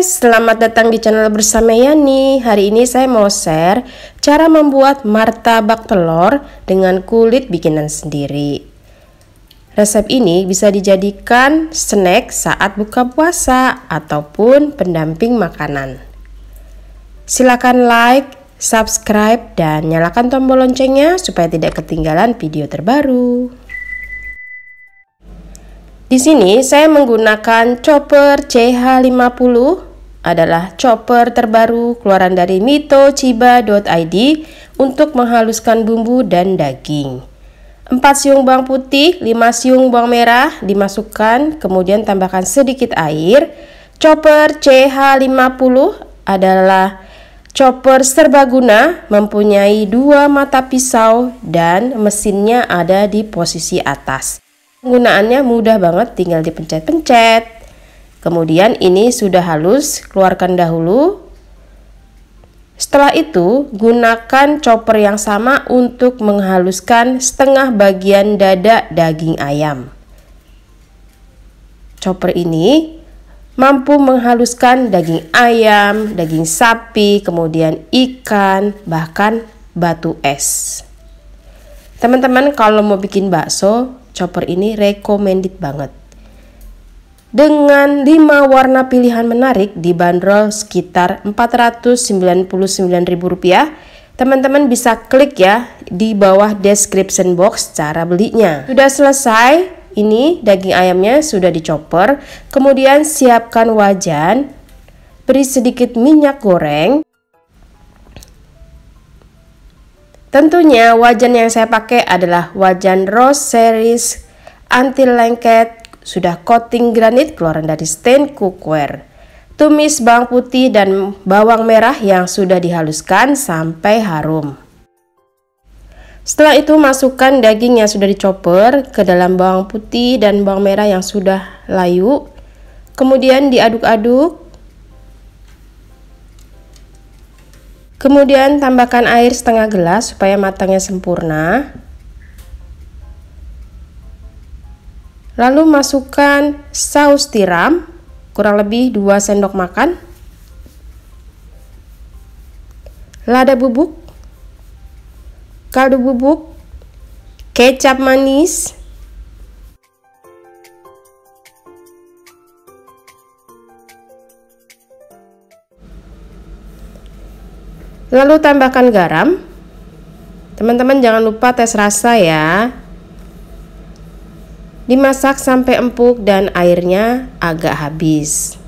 guys, selamat datang di channel bersama Yani. Hari ini saya mau share cara membuat martabak telur dengan kulit bikinan sendiri. Resep ini bisa dijadikan snack saat buka puasa ataupun pendamping makanan. Silakan like, subscribe, dan nyalakan tombol loncengnya supaya tidak ketinggalan video terbaru. Di sini saya menggunakan chopper CH50, adalah chopper terbaru keluaran dari mitochiba.id untuk menghaluskan bumbu dan daging. 4 siung bawang putih, 5 siung bawang merah dimasukkan, kemudian tambahkan sedikit air. Chopper CH50 adalah chopper serbaguna, mempunyai 2 mata pisau dan mesinnya ada di posisi atas. Penggunaannya mudah banget, tinggal dipencet-pencet. Kemudian ini sudah halus, keluarkan dahulu. Setelah itu, gunakan chopper yang sama untuk menghaluskan setengah bagian dada daging ayam. Chopper ini mampu menghaluskan daging ayam, daging sapi, kemudian ikan, bahkan batu es. Teman-teman kalau mau bikin bakso, chopper ini recommended banget. Dengan 5 warna pilihan menarik dibanderol sekitar Rp499.000. Teman-teman bisa klik ya di bawah description box cara belinya. Sudah selesai, ini daging ayamnya sudah dicopper. Kemudian siapkan wajan, beri sedikit minyak goreng. Tentunya wajan yang saya pakai adalah wajan Rose Series anti lengket, sudah coating granit keluaran dari stain cookware. Tumis bawang putih dan bawang merah yang sudah dihaluskan sampai harum. Setelah itu masukkan daging yang sudah dicopper ke dalam bawang putih dan bawang merah yang sudah layu. Kemudian diaduk-aduk. Kemudian tambahkan air setengah gelas supaya matangnya sempurna. Lalu masukkan saus tiram, kurang lebih 2 sendok makan. Lada bubuk, kaldu bubuk, kecap manis, lalu tambahkan garam. Teman-teman jangan lupa tes rasa ya. Dimasak sampai empuk dan airnya agak habis.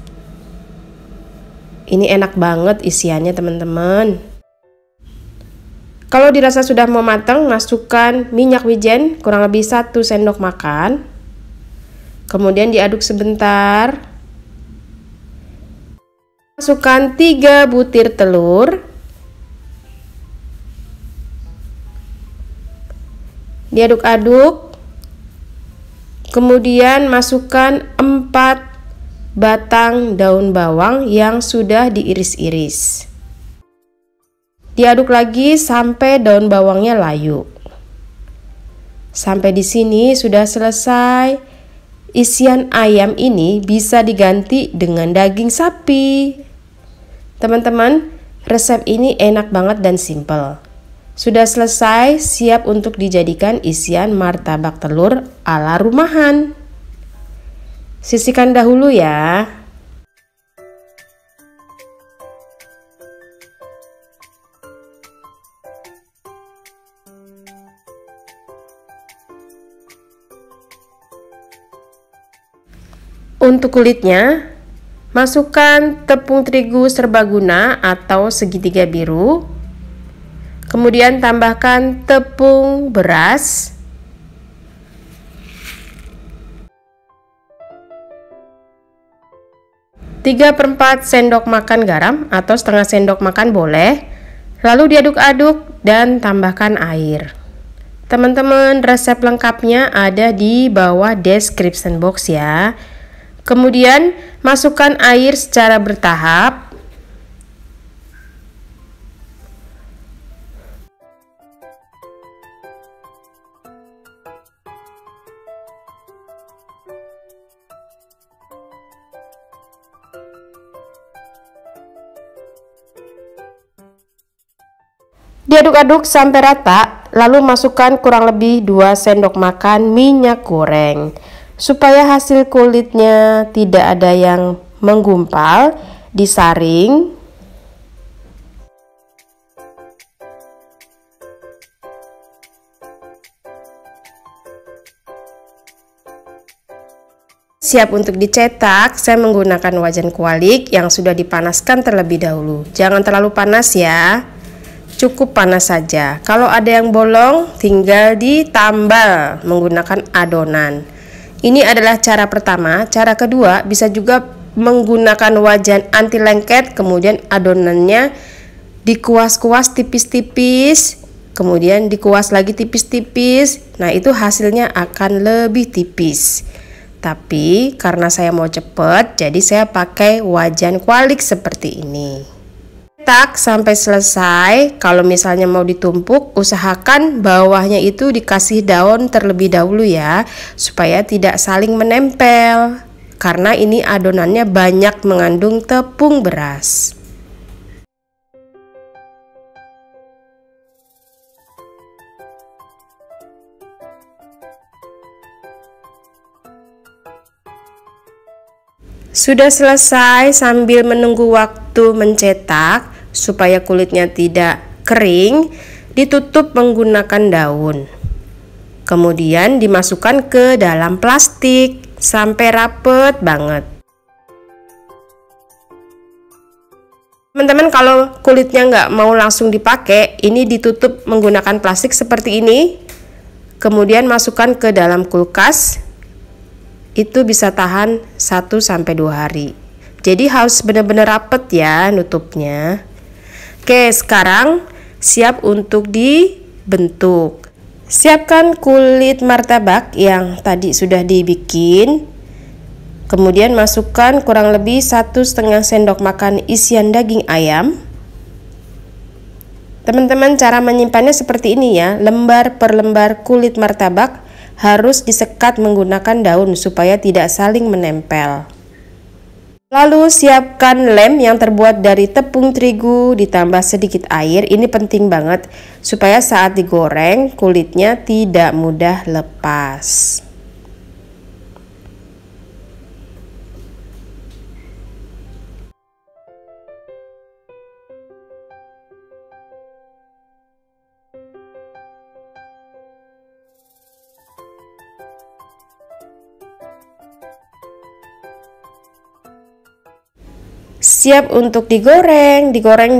Ini enak banget isiannya teman-teman. Kalau dirasa sudah mau matang, masukkan minyak wijen kurang lebih 1 sendok makan. Kemudian diaduk sebentar. Masukkan 3 butir telur. Diaduk-aduk. Kemudian masukkan 4 batang daun bawang yang sudah diiris-iris. Diaduk lagi sampai daun bawangnya layu. Sampai di sini sudah selesai. Isian ayam ini bisa diganti dengan daging sapi. Teman-teman, resep ini enak banget dan simple. Sudah selesai, siap untuk dijadikan isian martabak telur ala rumahan. Sisihkan dahulu ya. Untuk kulitnya, masukkan tepung terigu serbaguna atau segitiga biru. Kemudian tambahkan tepung beras, tiga per 4 sendok makan garam atau setengah sendok makan boleh. Lalu diaduk-aduk dan tambahkan air. Teman-teman, resep lengkapnya ada di bawah description box ya. Kemudian masukkan air secara bertahap. Diaduk-aduk sampai rata, lalu masukkan kurang lebih 2 sendok makan minyak goreng. Supaya hasil kulitnya tidak ada yang menggumpal, disaring. Siap untuk dicetak, saya menggunakan wajan kualik yang sudah dipanaskan terlebih dahulu. Jangan terlalu panas ya. Cukup panas saja. Kalau ada yang bolong, tinggal ditambal menggunakan adonan. Ini adalah cara pertama. Cara kedua, bisa juga menggunakan wajan anti lengket, kemudian adonannya dikuas-kuas tipis-tipis, kemudian dikuas lagi tipis-tipis. Nah, itu hasilnya akan lebih tipis. Tapi karena saya mau cepet, jadi saya pakai wajan kualik seperti ini. Cetak sampai selesai. Kalau misalnya mau ditumpuk, usahakan bawahnya itu dikasih daun terlebih dahulu ya, supaya tidak saling menempel. Karena ini adonannya banyak mengandung tepung beras. Sudah selesai. Sambil menunggu waktu mencetak supaya kulitnya tidak kering, ditutup menggunakan daun. Kemudian dimasukkan ke dalam plastik sampai rapet banget. Teman-teman, kalau kulitnya nggak mau langsung dipakai, ini ditutup menggunakan plastik seperti ini. Kemudian masukkan ke dalam kulkas. Itu bisa tahan 1-2 hari. Jadi harus benar-benar rapet ya nutupnya. Oke, sekarang siap untuk dibentuk. Siapkan kulit martabak yang tadi sudah dibikin. Kemudian masukkan kurang lebih 1,5 sendok makan isian daging ayam. Teman-teman, cara menyimpannya seperti ini ya. Lembar per lembar kulit martabak harus disekat menggunakan daun supaya tidak saling menempel. Lalu siapkan lem yang terbuat dari tepung terigu ditambah sedikit air. Ini penting banget supaya saat digoreng kulitnya tidak mudah lepas. Siap untuk digoreng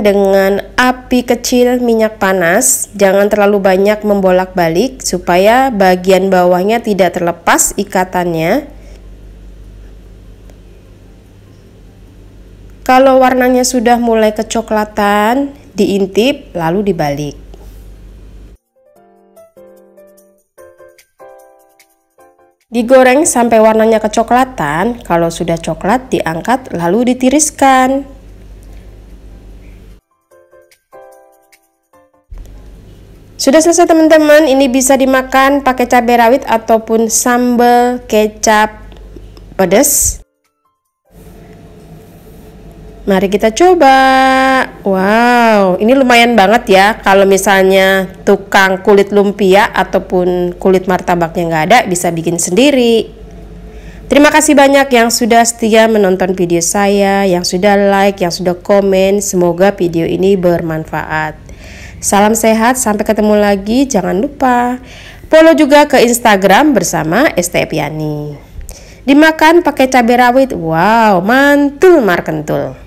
dengan api kecil minyak panas. Jangan terlalu banyak membolak-balik supaya bagian bawahnya tidak terlepas ikatannya. Kalau warnanya sudah mulai kecoklatan, diintip lalu dibalik. Digoreng sampai warnanya kecoklatan. Kalau sudah coklat, diangkat lalu ditiriskan. Sudah selesai teman-teman. Ini bisa dimakan pakai cabai rawit ataupun sambal kecap pedas. Mari kita coba. Wow, ini lumayan banget ya. Kalau misalnya tukang kulit lumpia ataupun kulit martabaknya nggak ada, bisa bikin sendiri. Terima kasih banyak yang sudah setia menonton video saya, yang sudah like, yang sudah komen. Semoga video ini bermanfaat. Salam sehat, sampai ketemu lagi. Jangan lupa follow juga ke Instagram bersama Estepiani. Dimakan pakai cabai rawit. Wow, mantul markentul.